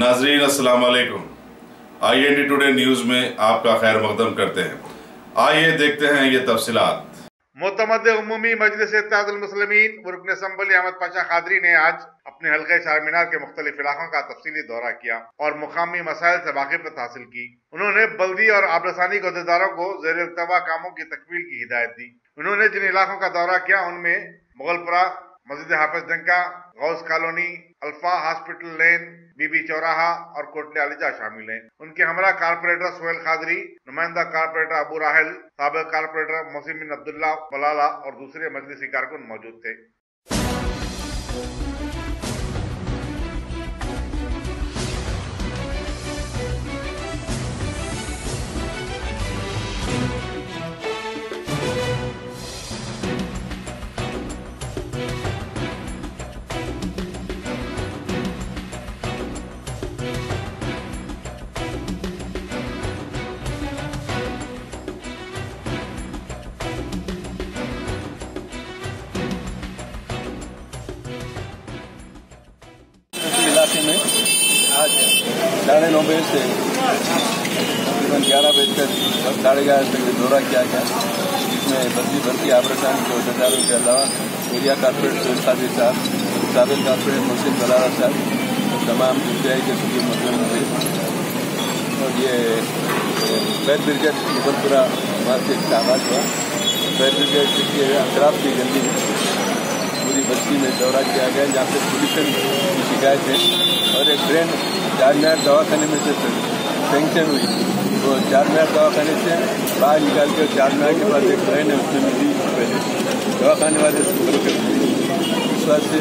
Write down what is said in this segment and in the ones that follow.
नाजरीन अस्सलाम वालेकुम। IND टुडे न्यूज में आपका खैर मकदम करते हैं। आइए देखते हैं ये तफसीलात। मुतमद्दे उम्मी मजलिस इत्तेहादुल मुस्लिमीन रुकन असम्बली अहमद पाशा कादरी ने आज अपने हल्के चारमीनार के मुख्तलिफ इलाकों का तफसीली दौरा किया और मुकामी मसाइल से वाकिफियत हासिल की। उन्होंने बल्दी और आबरसानी के अहदेदारों को ज़ेर इल्तवा कामों की तकमील की हिदायत दी। उन्होंने जिन इलाकों का दौरा किया उनमें मुगलपुरा, मस्जिद हाफिज डंका, गौस कॉलोनी, अल्फा हॉस्पिटल लेन, बीबी चौराहा और कोटले अलीजा शामिल हैं। उनके हमरा कारपोरेटर सोहेल कादरी, नुमाइंदा कारपोरेटर अबू राहल, साबिक कारपोरेटर मोहसिन बिन अब्दुल्ला बलाला और दूसरे मजलिसी कारकुन मौजूद थे। इलाके में आज 9:30 बजे से तकरीबन 11 बजकर 11:30 तक दौरा किया गया, जिसमें बल्दी भर्ती आबरसान के अहदेदारों के अलावा एरिया कारपोरेटर सोहेल कादरी साहब, साबिक कारपोरेटर मोहसिन बलाला साहब और तमाम इंतजाई के सभी मौजूद थे। और ये फायर ब्रिगेड मुगलपुरा वहाँ से आगाज हुआ। फायर ब्रिगेड के अतराफ की गली पूरी बस्ती में दौरा किया गया, जहाँ पे पोल्यूशन की शिकायत है और एक ट्रेन चारमीनार दवाखाने में से सेंक्शन हुई, वो चारमीनार दवाखाने से बाहर निकाल कर चारमीनार के पास एक ट्रेन है उसमें मिली, पहले दवाखाने वाले बंद कर दिए। इस बात से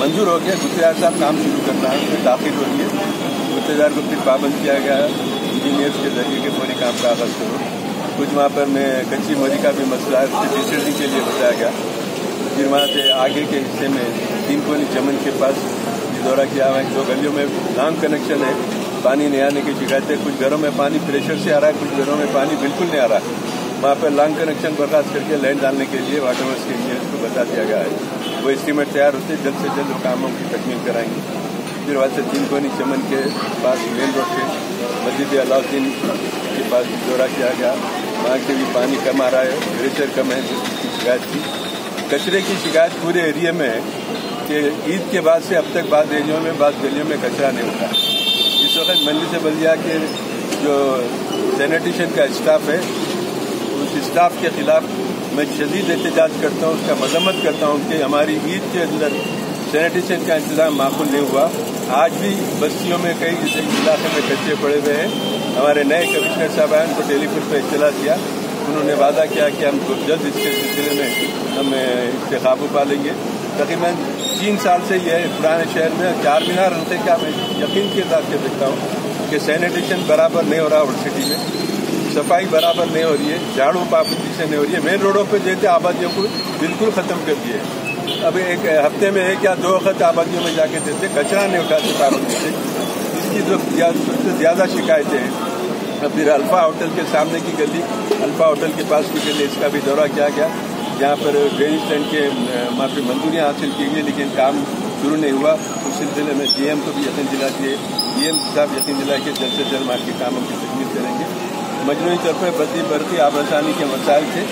मंजूर हो गया, गुत्तेदार साहब काम शुरू करना है, उसमें दाखिल हो गए। गुत्तेदार को फिर पाबंद किया गया इंजीनियर्स के जरिए के पूरे काम का आगाज करो। कुछ वहाँ पर में कच्ची मरी का भी मसला है, उससे डिस्टर्बिंग के लिए बताया गया। फिर वहाँ से आगे के हिस्से में 3 कोनी चमन के पास दौरा किया हुआ है। 2 गलियों में लॉन्ग कनेक्शन है, पानी नहीं आने की शिकायत है। कुछ घरों में पानी प्रेशर से आ रहा है, कुछ घरों में पानी बिल्कुल नहीं आ रहा है। वहाँ पर लॉन्ग कनेक्शन बर्खास्त करके लाइन डालने के लिए वाटर वर्क्स के इंजीनियर्स को बता दिया गया है। वो एस्टीमेट तैयार होते जल्द से जल्द वो कामों की तकमील कराएंगे। फिर वहाँ से 3 कोनी चमन के पास मेन रोड के मस्जिद अलाउद्दीन के पास दौरा किया गया। वहाँ से भी पानी कम आ रहा है, प्रेशर कम है, जिसकी शिकायत थी। कचरे की शिकायत पूरे एरिया में है कि ईद के बाद से अब तक बाद एरियो में बाद गलियों में कचरा नहीं होता। इस वक्त मजलिस बल्दिया के जो सैनिटेशन का स्टाफ है, उस स्टाफ के खिलाफ मैं शदीद एहतजाज करता हूँ, उसका मजम्मत करता हूँ कि हमारी ईद के अंदर सैनिटेशन का इंतजाम माकूल नहीं हुआ। आज भी बस्तियों में कई इलाके में कचरे पड़े हुए हैं। हमारे नए कमिश्नर साहब आए, उनको टेलीफोन पर इत्तला दिया। उन्होंने वादा किया कि हम जल्द इसके सिलसिले में हम इससे काबू पा लेंगे। तकरीबन 3 साल से यह पुराने शहर में चारमीनार हल्के का मैं यकीन के साथ के देखता हूँ कि सैनिटेशन बराबर नहीं हो रहा, ओल्ड सिटी में सफाई बराबर नहीं हो रही है, झाड़ू पाबंदी से नहीं हो रही है। मेन रोडों पर जैसे आबादियों को बिल्कुल ख़त्म कर दिए। अब एक हफ्ते में 1 या 2 वक्त आबादियों में जाके देते, कचरा नहीं उठाते पाबंदी से। इसकी जो सबसे ज़्यादा शिकायतें हैं। फिर अल्फा होटल के सामने की गली, अल्फा होटल के पास की गली, इसका भी दौरा किया गया, जहाँ पर ड्रेनेज स्टैंड के वहाँ पर मंजूरियाँ हासिल की गई, लेकिन काम शुरू नहीं हुआ। उस सिलसिले में GM को भी यकीन दिला दिए, GM साहब यकीन दिला के जल्द से जल्द वहाँ के कामों की तकमील करेंगे। मजमूई तौर पर बल्दी भर्ती आबरसानी के मसाइल थे,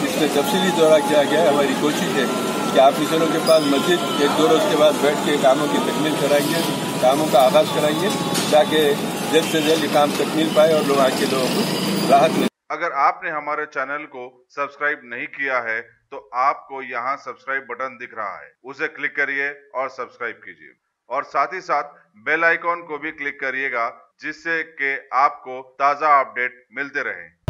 इसमें तफसीली दौरा किया गया। हमारी कोशिश है कि ऑफिसरों के पास मस्जिद 1-2 रोज के बाद बैठ के कामों की तकमील कराएंगे, कामों का आगाज कराएंगे, ताकि जल्द से जल्द काम तकमील पाए और लोग आके लोगों को राहत मिले। अगर आपने हमारे चैनल को सब्सक्राइब नहीं किया है तो आपको यहाँ सब्सक्राइब बटन दिख रहा है, उसे क्लिक करिए और सब्सक्राइब कीजिए और साथ ही साथ बेल आइकॉन को भी क्लिक करिएगा, जिससे कि आपको ताज़ा अपडेट मिलते रहें।